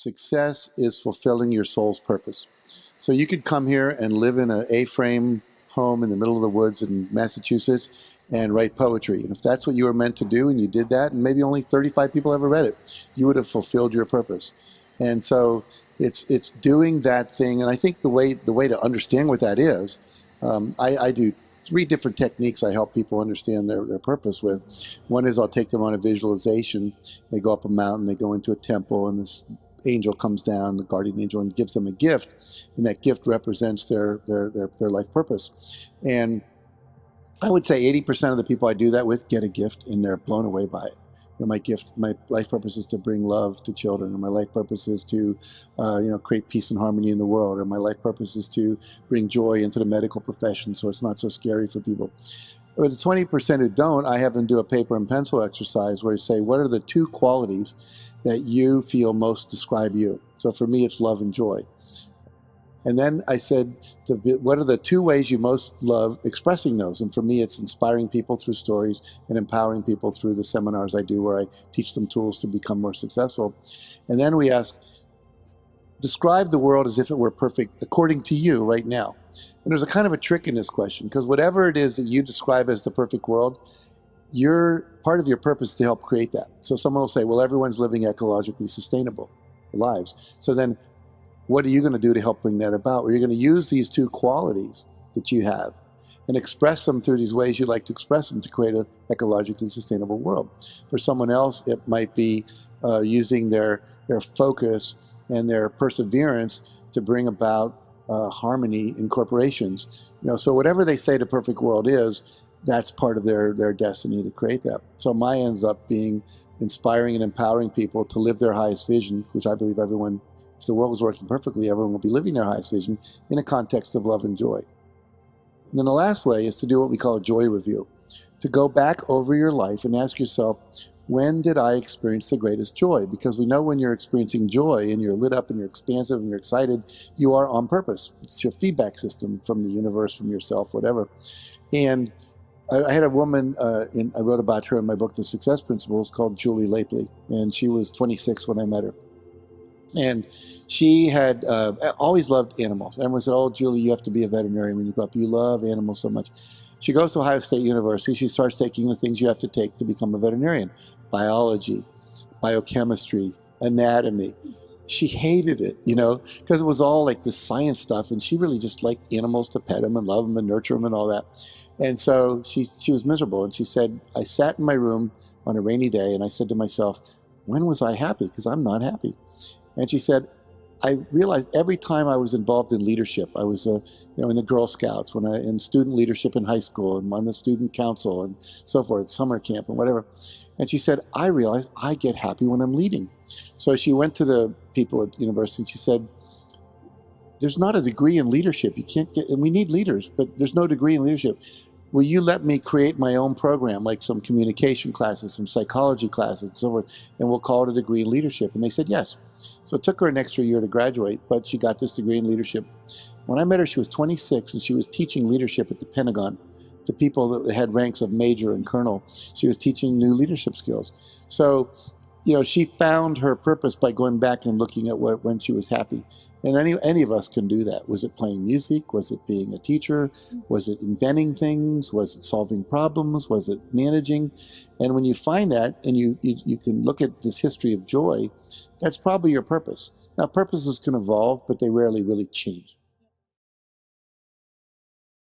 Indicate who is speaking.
Speaker 1: Success is fulfilling your soul's purpose. So you could come here and live in an A-frame home in the middle of the woods in Massachusetts and write poetry. And if that's what you were meant to do and you did that, and maybe only 35 people ever read it, you would have fulfilled your purpose. And so it's doing that thing. And I think the way to understand what that is, I do 3 different techniques I help people understand their purpose with. One is I'll take them on a visualization. They go up a mountain, they go into a temple, and this angel comes down, the guardian angel, and gives them a gift, and that gift represents their life purpose. And I would say 80% of the people I do that with get a gift, and they're blown away by it. You know, my life purpose is to bring love to children, or my life purpose is to create peace and harmony in the world, or my life purpose is to bring joy into the medical profession so it's not so scary for people. But the 20% who don't, I have them do a paper and pencil exercise where you say, what are the 2 qualities that you feel most describe you? So for me, it's love and joy. And then I said, what are the 2 ways you most love expressing those? And for me, it's inspiring people through stories and empowering people through the seminars I do where I teach them tools to become more successful. And then we ask, describe the world as if it were perfect according to you right now. And there's a kind of a trick in this question, because whatever it is that you describe as the perfect world, part of your purpose is to help create that. So someone will say, well, everyone's living ecologically sustainable lives. So then what are you going to do to help bring that about? Well, you're going to use these 2 qualities that you have and express them through these ways you like to express them to create an ecologically sustainable world. For someone else, it might be using their focus and their perseverance to bring about harmony in corporations. So whatever they say the perfect world is, that's part of their destiny to create that. So mine ends up being inspiring and empowering people to live their highest vision, which I believe everyone, if the world was working perfectly, everyone will be living their highest vision in a context of love and joy. And then the last way is to do what we call a joy review, to go back over your life and ask yourself, when did I experience the greatest joy? Because we know when you're experiencing joy and you're lit up and you're expansive and you're excited, you are on purpose. It's your feedback system from the universe, from yourself, whatever. And I had a woman, I wrote about her in my book, The Success Principles, called Julie Lapley. And she was 26 when I met her. And she had always loved animals. Everyone said, oh, Julie, you have to be a veterinarian when you grow up. You love animals so much. She goes to Ohio State University. She starts taking the things you have to take to become a veterinarian. Biology, biochemistry, anatomy. She hated it, because it was all like this science stuff. And she really just liked animals, to pet them and love them and nurture them and all that. And so she was miserable. And she said, I sat in my room on a rainy day and I said to myself, when was I happy? Because I'm not happy. And she said, I realized every time I was involved in leadership, I was in the Girl Scouts, in student leadership in high school, and on the student council and so forth, summer camp and whatever. And she said, I realized I get happy when I'm leading. So she went to the people at university and she said, there's not a degree in leadership. You can't get, and we need leaders, but there's no degree in leadership. Will you let me create my own program, like some communication classes, some psychology classes, and so forth, and we'll call it a degree in leadership? And they said yes. So it took her an extra year to graduate, but she got this degree in leadership. When I met her, she was 26, and she was teaching leadership at the Pentagon to people that had ranks of major and colonel. She was teaching new leadership skills. So, she found her purpose by going back and looking at when she was happy. And any of us can do that. Was it playing music? Was it being a teacher? Was it inventing things? Was it solving problems? Was it managing? And when you find that, and you can look at this history of joy, that's probably your purpose. Now, purposes can evolve, but they rarely really change.